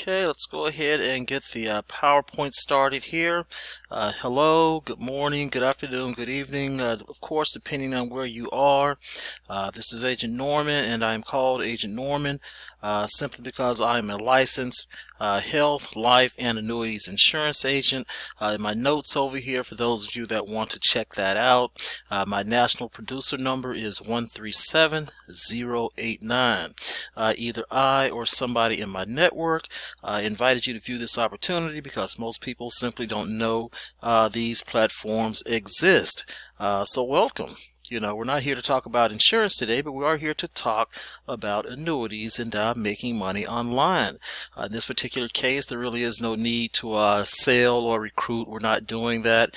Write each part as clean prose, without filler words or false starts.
Okay, let's go ahead and get the PowerPoint started here. Hello, good morning, good afternoon, good evening, of course, depending on where you are. This is Agent Norman, and I'm called Agent Norman simply because I'm a licensed health, life, and annuities insurance agent. In my notes over here, for those of you that want to check that out, my national producer number is 137089. Either I or somebody in my network invited you to view this opportunity because most people simply don't know these platforms exist. So welcome. We're not here to talk about insurance today, but we are here to talk about annuities and making money online. In this particular case, there really is no need to sell or recruit. We're not doing that.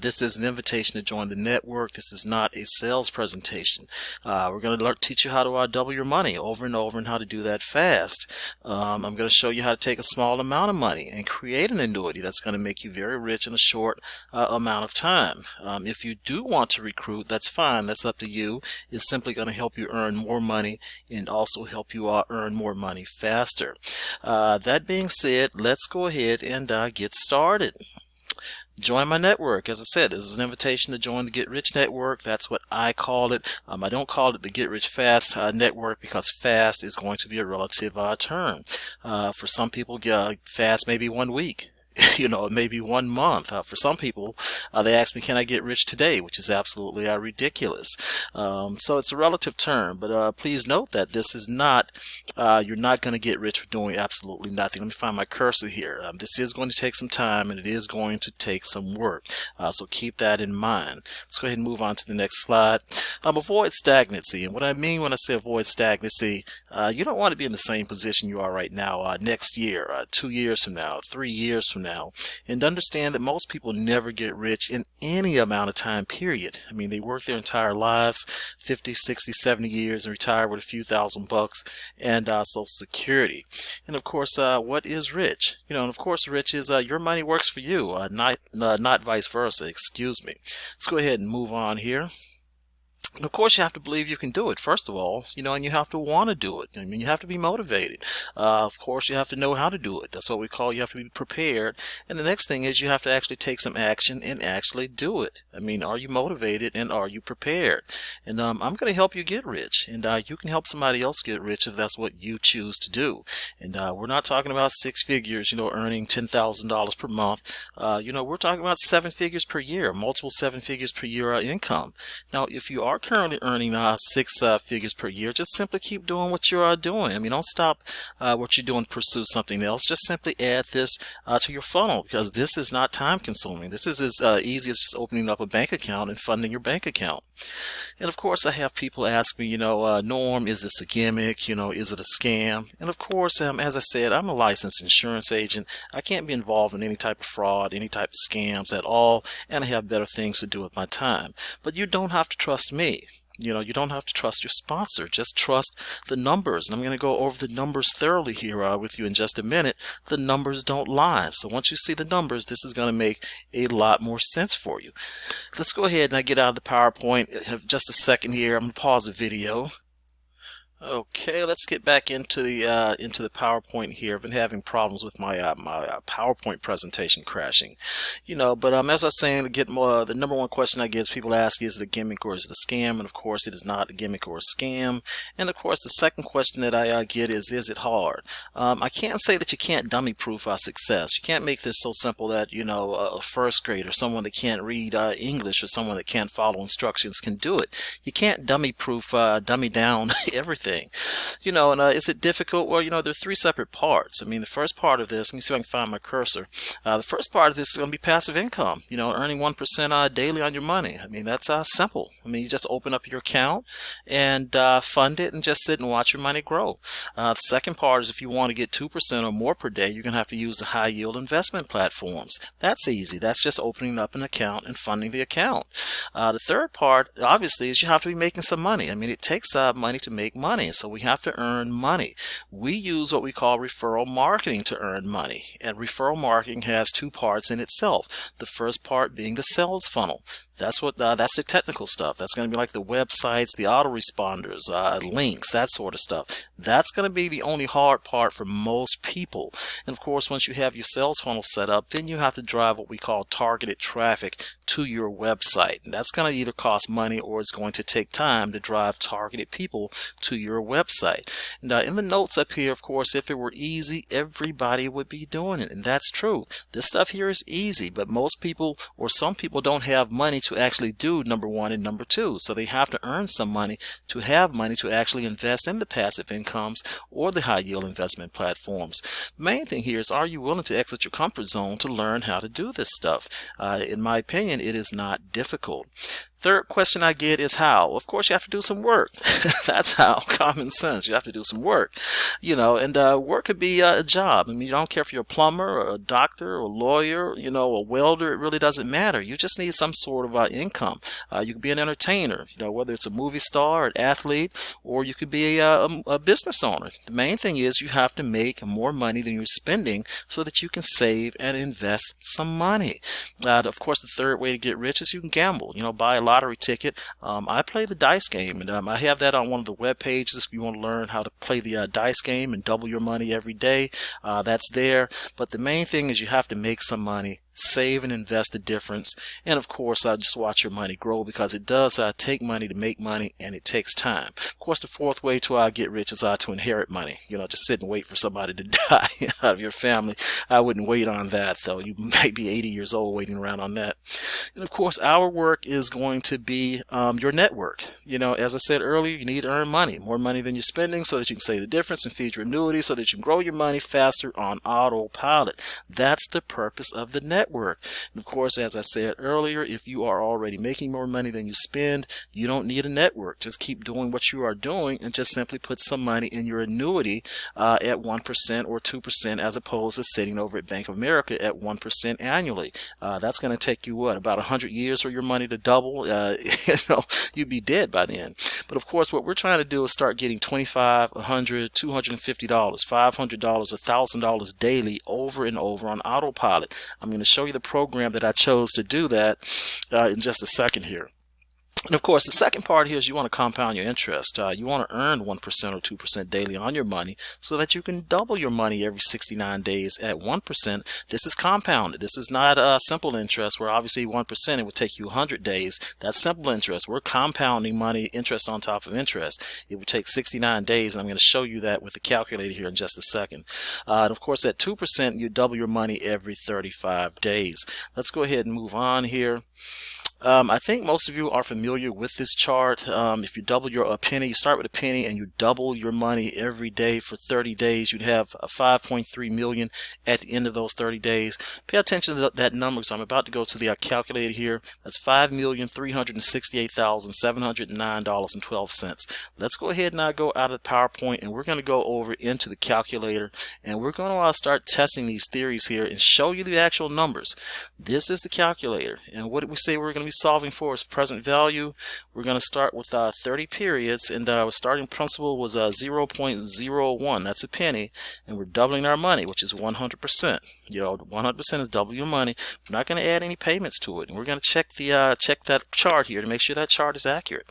This is an invitation to join the network. This is not a sales presentation. We're going to teach you how to double your money over and over and how to do that fast. I'm going to show you how to take a small amount of money and create an annuity that's going to make you very rich in a short amount of time. If you do want to recruit, that's fine. That's up to you. It's simply going to help you earn more money and also help you earn more money faster. That being said, let's go ahead and get started. Join my network. As I said, this is an invitation to join the Get Rich Network. That's what I call it. I don't call it the Get Rich Fast Network because fast is going to be a relative term. For some people, fast may be 1 week. Maybe 1 month. For some people, they ask me, can I get rich today? Which is absolutely ridiculous. So it's a relative term, but please note that this is not, you're not going to get rich for doing absolutely nothing. Let me find my cursor here. This is going to take some time and it is going to take some work. So keep that in mind. Let's go ahead and move on to the next slide. Avoid stagnancy. And what I mean when I say avoid stagnancy, you don't want to be in the same position you are right now next year, 2 years from now, 3 years from now. And understand that most people never get rich in any amount of time period. I mean, they work their entire lives, 50, 60, 70 years, and retire with a few $1,000 and Social Security. And of course, what is rich? And of course, rich is your money works for you, not vice versa. Excuse me. Let's go ahead and move on here. Of course, you have to believe you can do it, first of all, and you have to want to do it. I mean, you have to be motivated. Of course, you have to know how to do it. That's what we call, you have to be prepared. And the next thing is you have to actually take some action and actually do it. I mean, are you motivated and are you prepared? And I'm going to help you get rich. And you can help somebody else get rich if that's what you choose to do. And we're not talking about 6 figures, earning $10,000 per month. We're talking about 7 figures per year, multiple 7 figures per year income. Now, if you are currently earning 6 figures per year, just simply keep doing what you are doing. I mean, don't stop what you're doing to pursue something else. Just simply add this to your funnel, because this is not time consuming. This is as easy as just opening up a bank account and funding your bank account. And of course, I have people ask me, Norm, is this a gimmick? Is it a scam? And of course, as I said, I'm a licensed insurance agent. I can't be involved in any type of fraud, any type of scams at all, and I have better things to do with my time. But you don't have to trust me. You don't have to trust your sponsor. Just trust the numbers. And I'm going to go over the numbers thoroughly here with you in just a minute. The numbers don't lie. So once you see the numbers, this is going to make a lot more sense for you. Let's go ahead and get out of the PowerPoint. Have just a second here. I'm going to pause the video. Okay, let's get back into the PowerPoint here. I've been having problems with my PowerPoint presentation crashing, But as I was saying, to get more, the number one question I get is people ask, is it a gimmick or is it a scam? And of course, it is not a gimmick or a scam. And of course, the second question that I get is it hard? I can't say that you can't dummy-proof success. You can't make this so simple that a first grader, someone that can't read English, or someone that can't follow instructions can do it. You can't dummy-proof, dummy down everything. And is it difficult? Well, there are 3 separate parts. I mean, the first part of this, let me see if I can find my cursor. The first part of this is going to be passive income, earning 1% daily on your money. I mean, that's simple. I mean, you just open up your account and fund it and just sit and watch your money grow. The second part is if you want to get 2% or more per day, you're going to have to use the high yield investment platforms. That's easy. That's just opening up an account and funding the account. The third part, obviously, is you have to be making some money. I mean, it takes money to make money. So we have to earn money. We use what we call referral marketing to earn money. And referral marketing has 2 parts in itself. The first part being the sales funnel. That's that's the technical stuff. That's going to be like the websites, the autoresponders, links, that sort of stuff. That's going to be the only hard part for most people. And of course, once you have your sales funnel set up, then you have to drive what we call targeted traffic to your website. And that's going to either cost money or it's going to take time to drive targeted people to your website. And in the notes up here, of course, if it were easy, everybody would be doing it. And that's true. This stuff here is easy, but most people or some people don't have money to actually do number one and number two. So they have to earn some money to have money to actually invest in the passive incomes or the high yield investment platforms. The main thing here is, are you willing to exit your comfort zone to learn how to do this stuff? In my opinion, it is not difficult. Third question I get is how. Of course, you have to do some work. That's how. Common sense. You have to do some work, and work could be a job. I mean, you don't care if you're a plumber or a doctor or a lawyer, a welder. It really doesn't matter. You just need some sort of income. You could be an entertainer, whether it's a movie star, an athlete, or you could be a business owner. The main thing is you have to make more money than you're spending so that you can save and invest some money. Of course, the third way to get rich is you can gamble. Buy a lottery ticket. I play the dice game, and I have that on one of the web pages if you want to learn how to play the dice game and double your money every day. That's there. But the main thing is you have to make some money, save and invest the difference, and of course just watch your money grow, because it does take money to make money, and it takes time. Of course, the fourth way to get rich is to inherit money. Just sit and wait for somebody to die out of your family. I wouldn't wait on that, though. You might be 80 years old waiting around on that. And of course, our work is going to be your network. As I said earlier, you need to earn money, more money than you're spending, so that you can save the difference and feed your annuity, so that you can grow your money faster on autopilot. That's the purpose of the network. And of course, as I said earlier, if you are already making more money than you spend, you don't need a network. Just keep doing what you are doing and just simply put some money in your annuity at 1% or 2%, as opposed to sitting over at Bank of America at 1% annually. That's going to take you about 100 years for your money to double. You'd be dead by then. But of course, what we're trying to do is start getting $25, $100, $250, $500, $1,000 daily over and over on autopilot. I'm going to show you the program that I chose to do that in just a second here. And of course, the second part here is you want to compound your interest. You want to earn 1% or 2% daily on your money so that you can double your money every 69 days at 1%. This is compounded. This is not simple interest, where obviously 1% it would take you 100 days. That's simple interest. We're compounding money, interest on top of interest. It would take 69 days, and I'm going to show you that with the calculator here in just a second. And of course, at 2%, you double your money every 35 days. Let's go ahead and move on here. I think most of you are familiar with this chart. If you double your penny, you start with a penny and you double your money every day for 30 days, you'd have 5.3 million at the end of those 30 days. Pay attention to that number, because I'm about to go to the calculator here. That's $5,368,709.12. Let's go ahead and go out of the PowerPoint, and we're going to go over into the calculator, and we're going to start testing these theories here and show you the actual numbers. This is the calculator, and what did we say we're going to be solving for is present value. We're going to start with 30 periods, and our starting principal was 0.01. That's a penny, and we're doubling our money, which is 100%. 100% is double your money. We're not going to add any payments to it, and we're going to check that chart here to make sure that chart is accurate.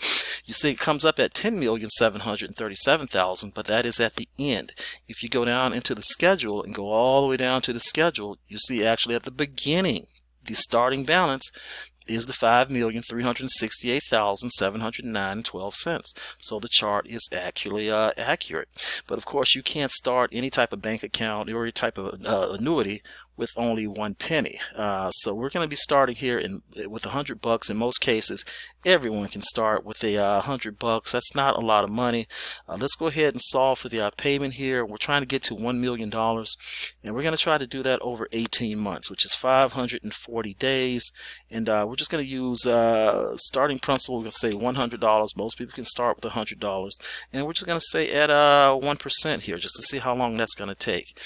You see, it comes up at 10,737,000, but that is at the end. If you go down into the schedule and go all the way down to the schedule, you see actually at the beginning, the starting balance is the $5,368,709.12. So the chart is actually accurate. But of course, you can't start any type of bank account or any type of annuity with only 1 penny. So we're going to be starting here with $100. In most cases, everyone can start with $100. That's not a lot of money. Let's go ahead and solve for the payment here. We're trying to get to $1 million, and we're going to try to do that over 18 months, which is 540 days. And we're just going to use starting principal. We're going to say $100. Most people can start with $100, and we're just going to say at 1% here, just to see how long that's going to take.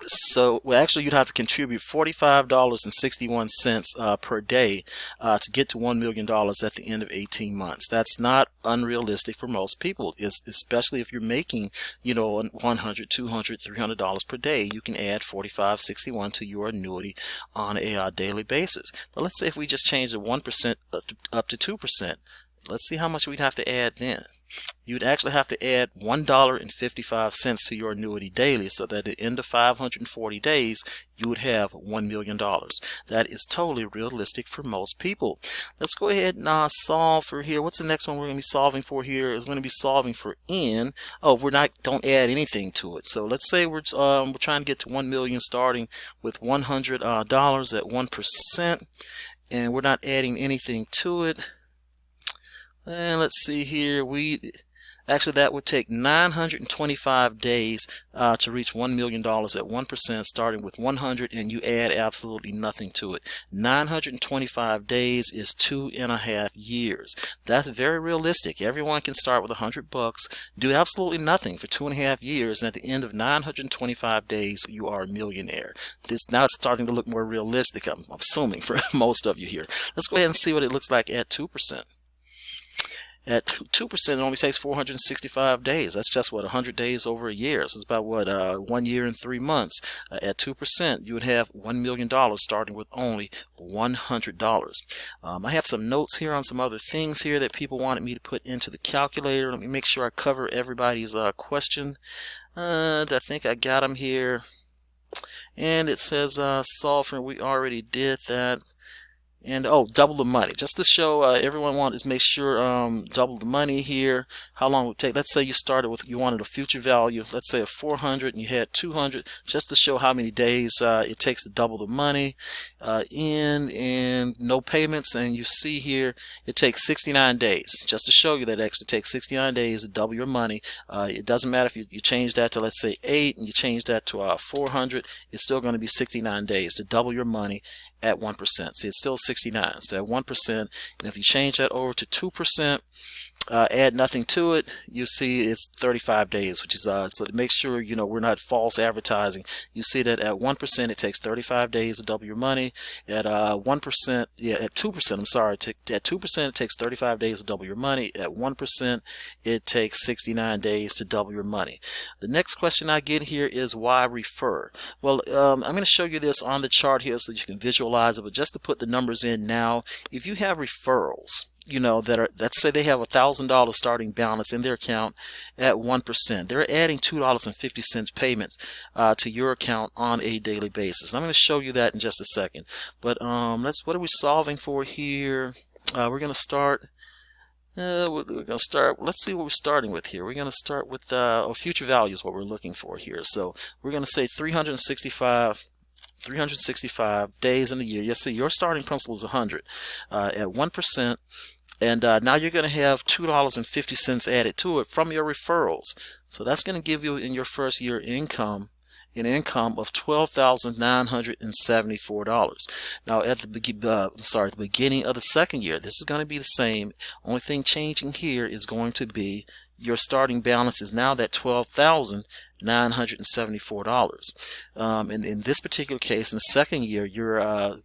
So, well, actually, you'd have to contribute $45.61 per day to get to $1 million at the end of 18 months. That's not unrealistic for most people, especially if you're making, $100, $200, $300 per day. You can add 45.61 to your annuity on a daily basis. But let's say if we just change the 1% up to 2%, let's see how much we'd have to add then. You'd actually have to add $1.55 to your annuity daily, so that at the end of 540 days, you would have $1 million. That is totally realistic for most people. Let's go ahead and solve for here. What's the next one we're going to be solving for here? Is going to be solving for N. Oh, don't add anything to it. So let's say we're trying to get to 1 million starting with $100 at 1%, and we're not adding anything to it. And let's see here, actually that would take 925 days to reach $1 million at 1%, starting with 100, and you add absolutely nothing to it. 925 days is 2.5 years. That's very realistic. Everyone can start with $100, do absolutely nothing for 2.5 years, and at the end of 925 days, you are a millionaire. This now it's starting to look more realistic, I'm assuming, for most of you here. Let's go ahead and see what it looks like at 2%. At 2%, it only takes 465 days. That's just, 100 days over a year. So it's about, 1 year and 3 months. At 2%, you would have $1 million starting with only $100. I have some notes here on some other things here that people wanted me to put into the calculator. Let me make sure I cover everybody's question. I think I got them here. And it says solve for, we already did that. And double the money, just to show everyone wanted to make sure double the money here. How long it would take? Let's say you started with, you wanted a future value, let's say of 400, and you had 200, just to show how many days it takes to double the money and no payments. And you see here it takes 69 days, just to show you that it actually takes 69 days to double your money. It doesn't matter if you change that to, let's say, 8, and you change that to 400, it's still going to be 69 days to double your money at 1%. See, it's still 69. So at 1%, and if you change that over to 2%, add nothing to it, you see it's 35 days, which is so to make sure we're not false advertising. You see that at 1% it takes 35 days to double your money. At 1%, at 2%, I'm sorry, at 2% it takes 35 days to double your money. At 1% it takes 69 days to double your money. The next question I get here is why refer? Well, I'm going to show you this on the chart here so that you can visualize it, but just to put the numbers in now, if you have referrals, let's say they have $1,000 starting balance in their account at 1%. They're adding $2.50 payments to your account on a daily basis. I'm going to show you that in just a second. But what are we solving for here? We're going to start. Let's see what we're starting with here. We're going to start with future value is what we're looking for here. So we're going to say 365 days in a year. Yes, see, your starting principal is 100 at 1%. And now you're going to have $2.50 added to it from your referrals. So that's going to give you in your first year an income of $12,974. Now at the beginning of the second year, this is going to be the same. Only thing changing here is going to be your starting balance is now that $12,974. And in this particular case, in the second year,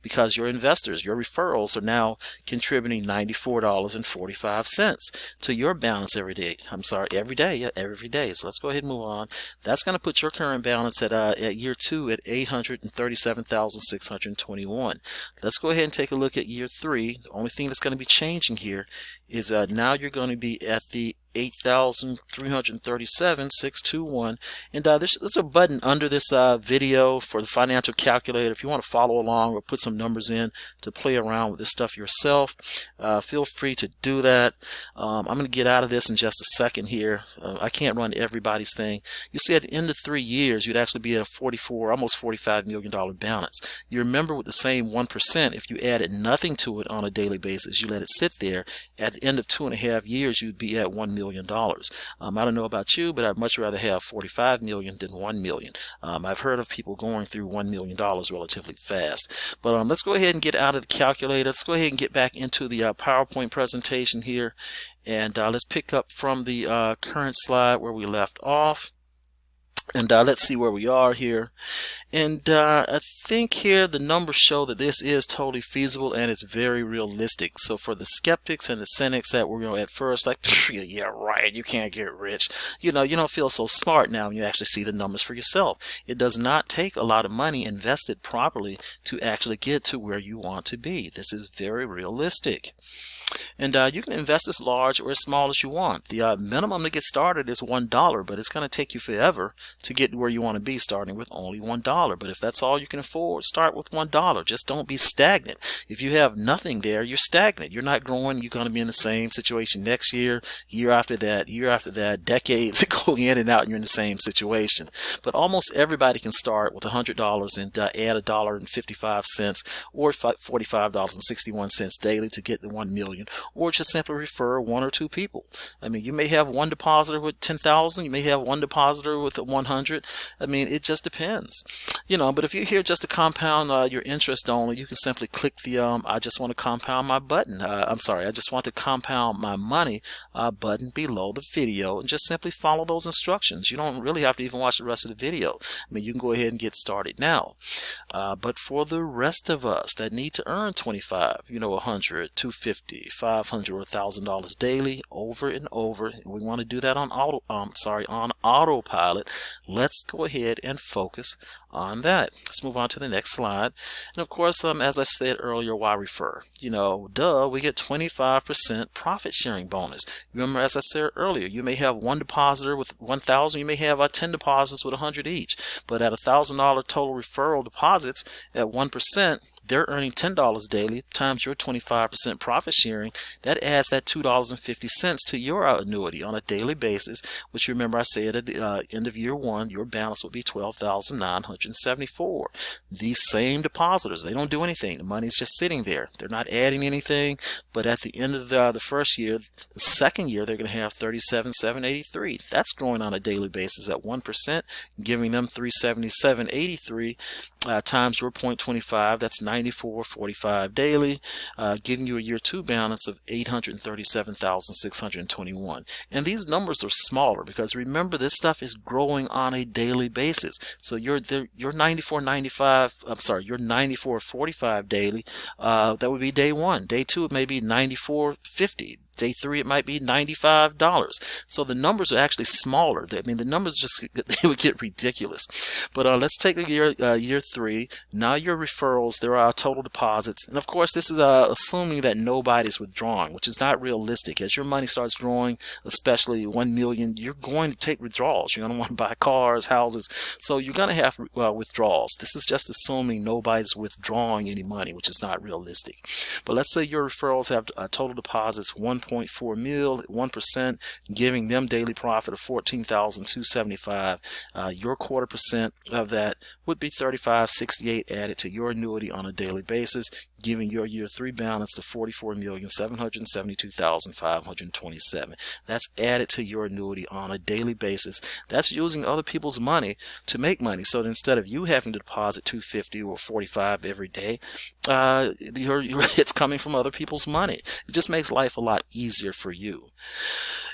because your investors, your referrals are now contributing $94.45 to your balance every day. Every day. Yeah, every day. So let's go ahead and move on. That's going to put your current balance at year 2 at $837,621. Let's go ahead and take a look at year 3. The only thing that's going to be changing here is now you're going to be at the $8,337,621. And there's a button under this video for the financial calculator. If you want to follow along or put some numbers in to play around with this stuff yourself, feel free to do that. I'm going to get out of this in just a second here. I can't run everybody's thing. You see, at the end of 3 years, you'd actually be at a almost $45 million balance. You remember, with the same 1%, if you added nothing to it on a daily basis, you let it sit there, at the end of 2.5 years, you'd be at $1 million. I don't know about you, but I'd much rather have 45 million than 1 million. I've heard of people going through $1 million relatively fast. But let's go ahead and get out of the calculator. Let's go ahead and get back into the PowerPoint presentation here, and let's pick up from the current slide where we left off. And let's see where we are here. And I think here the numbers show that this is totally feasible and it's very realistic. So for the skeptics and the cynics that were, at first like, yeah, right, you can't get rich. You don't feel so smart now when you actually see the numbers for yourself. It does not take a lot of money invested properly to actually get to where you want to be. This is very realistic. And you can invest as large or as small as you want. The minimum to get started is $1, but it's going to take you forever to get to where you want to be, starting with only $1. But if that's all you can afford, start with $1. Just don't be stagnant. If you have nothing there, you're stagnant. You're not growing. You're going to be in the same situation next year, year after that, decades go in and out, and you're in the same situation. But almost everybody can start with $100 and add $1.55 or $45.61 daily to get to 1 million. Or just simply refer one or two people. I mean, you may have one depositor with 10,000, you may have one depositor with 100. I mean, it just depends. But if you're here just to compound your interest only, you can simply click the I just want to compound my button. I just want to compound my money button below the video, and just simply follow those instructions. You don't really have to even watch the rest of the video. I mean, you can go ahead and get started now. But for the rest of us that need to earn 25, 100, 250, 500 or $1,000 daily over and over, and we want to do that on autopilot, let's go ahead and focus on that. Let's move on to the next slide. And of course, as I said earlier, why refer? We get 25% profit sharing bonus. Remember, as I said earlier, you may have one depositor with 1,000, you may have 10 deposits with 100 each, but at $1,000 total referral deposits at 1%, they're earning $10 daily times your 25% profit sharing. That adds that $2.50 to your annuity on a daily basis, which, remember, I said at the end of year one, your balance will be $12,974. These same depositors, they don't do anything. The money's just sitting there. They're not adding anything, but at the end of the first year, the second year, they're going to have $37,783. That's growing on a daily basis at 1%, giving them $377.83 times your 0.25. That's $94.45 daily, giving you a year two balance of $837,621. And these numbers are smaller because, remember, this stuff is growing on a daily basis. So your $94.45 daily, that would be day one. Day two, it may be $94.50. Day three, it might be $95. So the numbers are actually smaller. I mean, the numbers they would get ridiculous. But let's take the year three. Now your referrals, there are total deposits. And of course, this is assuming that nobody's withdrawing, which is not realistic. As your money starts growing, especially 1 million, you're going to take withdrawals. You're going to want to buy cars, houses. So you're going to have withdrawals. This is just assuming nobody's withdrawing any money, which is not realistic. But let's say your referrals have total deposits 1.4 mil at 1%, giving them daily profit of $14,275. Your 1/4% of that would be $35.68 added to your annuity on a daily basis, giving your year three balance to $44,772,527. That's added to your annuity on a daily basis. That's using other people's money to make money. So that instead of you having to deposit $250 or $45 every day, it's coming from other people's money. It just makes life a lot easier for you.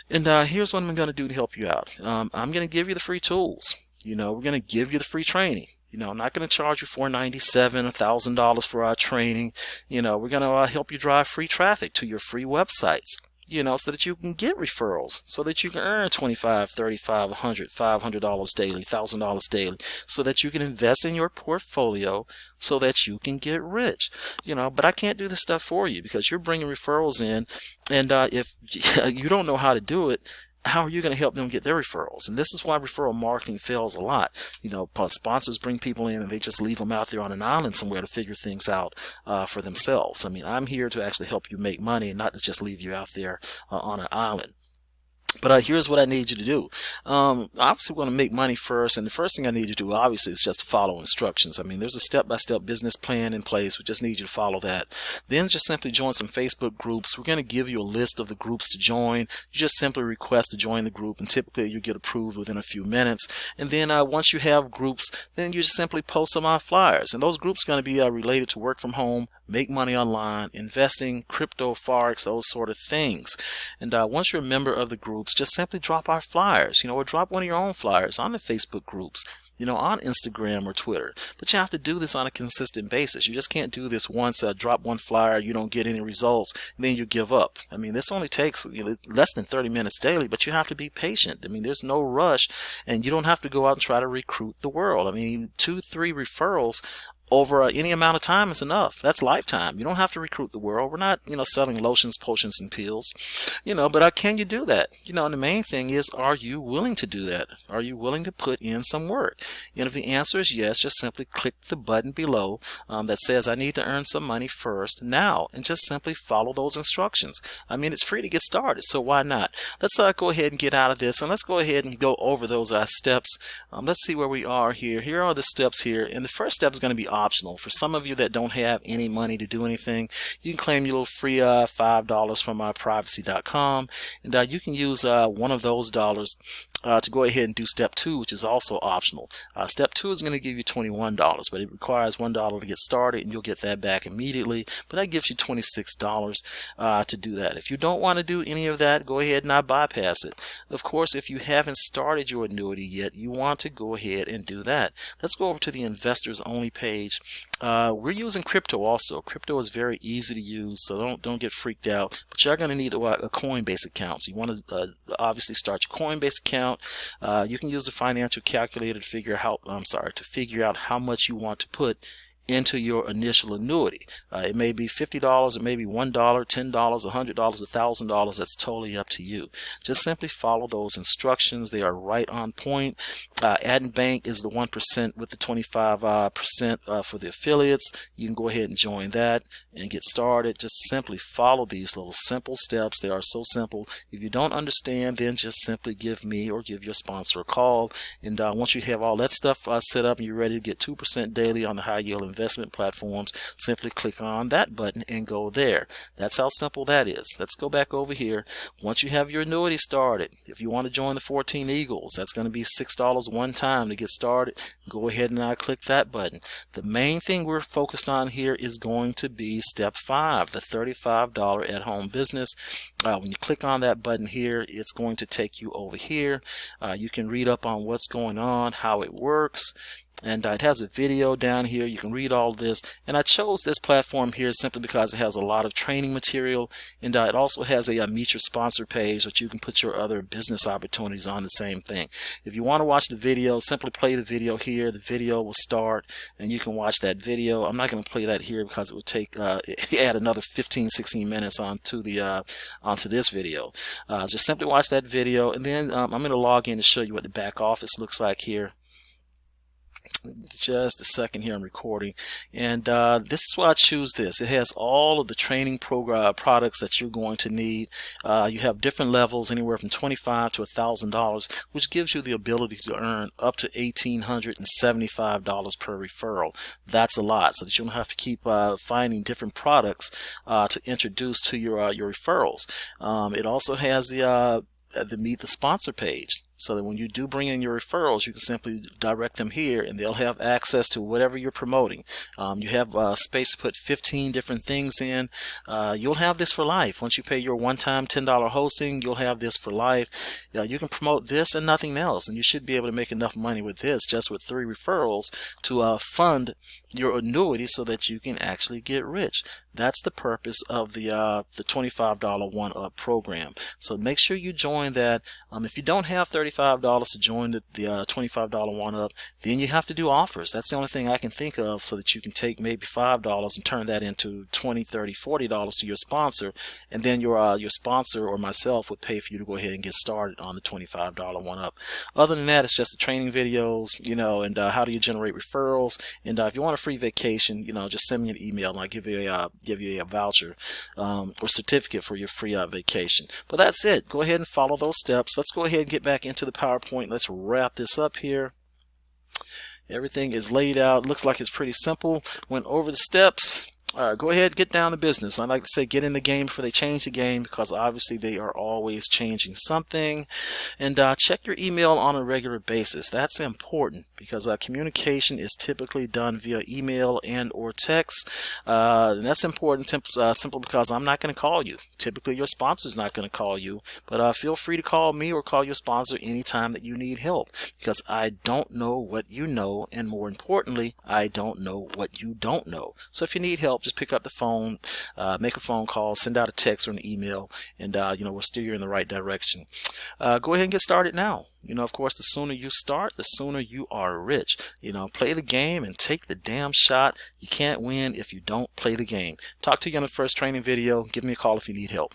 And here's what I'm going to do to help you out. I'm going to give you the free tools. We're going to give you the free training. I'm not going to charge you $497, $1,000 for our training. We're going to help you drive free traffic to your free websites. So that you can get referrals, so that you can earn $25, $35, $100, $500 daily, $1,000 daily, so that you can invest in your portfolio, so that you can get rich. But I can't do this stuff for you because you're bringing referrals in, and if you don't know how to do it, how are you going to help them get their referrals? And this is why referral marketing fails a lot. Sponsors bring people in and they just leave them out there on an island somewhere to figure things out for themselves. I mean, I'm here to actually help you make money and not to just leave you out there on an island. But here's what I need you to do. Obviously, we're going to make money first, and the first thing I need you to do, obviously, is just to follow instructions. I mean, there's a step-by-step business plan in place. We just need you to follow that. Then just simply join some Facebook groups. We're going to give you a list of the groups to join. You just simply request to join the group, and typically you get approved within a few minutes. And then once you have groups, then you just simply post some flyers. And those groups are going to be related to work from home, make money online, investing, crypto, forex, those sort of things. And once you're a member of the groups, groups, just simply drop our flyers, or drop one of your own flyers on the Facebook groups, on Instagram or Twitter. But you have to do this on a consistent basis. You just can't do this once, drop one flyer, you don't get any results, and then you give up. I mean, this only takes less than 30 minutes daily, but you have to be patient. I mean, there's no rush, and you don't have to go out and try to recruit the world. I mean, 2-3 referrals over any amount of time is enough. That's lifetime. You don't have to recruit the world. We're not, selling lotions, potions, and pills, but can you do that? And the main thing is, are you willing to do that? Are you willing to put in some work? And if the answer is yes, just simply click the button below that says, I need to earn some money first now, and just simply follow those instructions. I mean, it's free to get started, so why not? Let's go ahead and get out of this, and let's go ahead and go over those steps. Let's see where we are here. Here are the steps here, and the first step is going to be optional. For some of you that don't have any money to do anything, you can claim your little free $5 from privacy.com, and you can use one of those dollars to go ahead and do step 2, which is also optional. Step 2 is going to give you $21, but it requires $1 to get started, and you'll get that back immediately. But that gives you $26 to do that. If you don't want to do any of that, go ahead and bypass it. Of course, if you haven't started your annuity yet, you want to go ahead and do that. Let's go over to the investors only page. We're using crypto also. Crypto is very easy to use, so don't get freaked out. But you're going to need a Coinbase account. So you want to obviously start your Coinbase account. You can use the financial calculator to figure out how much you want to put into your initial annuity. It may be $50, it may be $1, $10, $100, $1,000. That's totally up to you. Just simply follow those instructions. They are right on point. Add and Bank is the 1% with the 25% for the affiliates. You can go ahead and join that and get started. Just simply follow these little simple steps. They are so simple. If you don't understand, then just simply give me or give your sponsor a call. And once you have all that stuff set up and you're ready to get 2% daily on the high yield investment platforms, simply click on that button and go there. That's how simple that is. Let's go back over here. Once you have your annuity started, if you want to join the 14 Eagles, that's going to be $6 one time to get started. Go ahead and click that button. The main thing we're focused on here is going to be step 5, the $35 at-home business. When you click on that button here, it's going to take you over here. You can read up on what's going on, how it works. And it has a video down here. You can read all this. And I chose this platform here simply because it has a lot of training material. And it also has a Meet Your Sponsor page that you can put your other business opportunities on the same thing. If you want to watch the video, simply play the video here. The video will start and you can watch that video. I'm not going to play that here because it would take add another 15-16 minutes onto this video. Just simply watch that video, and then I'm going to log in to show you what the back office looks like here. Just a second here, I'm recording, and this is why I choose this. It has all of the training products that you're going to need. You have different levels, anywhere from $25 to $1,000, which gives you the ability to earn up to $1,875 per referral. That's a lot, so that you don't have to keep finding different products to introduce to your referrals. It also has the Meet the Sponsor page, so that when you do bring in your referrals, you can simply direct them here and they'll have access to whatever you're promoting. You have space to put 15 different things in. You'll have this for life. Once you pay your one-time $10 hosting, you'll have this for life. You can promote this and nothing else, and you should be able to make enough money with this, just with 3 referrals, to fund your annuity so that you can actually get rich. That's the purpose of the $25 one-up program. So make sure you join that. If you don't have $35 to join the $25 one-up, then you have to do offers. That's the only thing I can think of, so that you can take maybe $5 and turn that into $20, $30, $40 to your sponsor, and then your sponsor or myself would pay for you to go ahead and get started on the $25 one-up. Other than that, it's just the training videos, and how do you generate referrals. And if you want a free vacation, just send me an email and I'll give you a voucher or certificate for your free vacation. But that's it. Go ahead and follow those steps. Let's go ahead and get back into the PowerPoint. Let's wrap this up here. Everything is laid out. Looks like it's pretty simple. Went over the steps. Go ahead, get down to business. I like to say get in the game before they change the game, because obviously they are always changing something. And check your email on a regular basis. That's important, because communication is typically done via email and or text. And that's important simply because I'm not going to call you. Typically your sponsor is not going to call you, but feel free to call me or call your sponsor anytime that you need help, because I don't know what you know, and more importantly, I don't know what you don't know. So if you need help, just pick up the phone, make a phone call, send out a text or an email, and we'll steer you in the right direction. Go ahead and get started now. Of course, the sooner you start, the sooner you are rich. Play the game and take the damn shot. You can't win if you don't play the game. Talk to you on the first training video. Give me a call if you need help.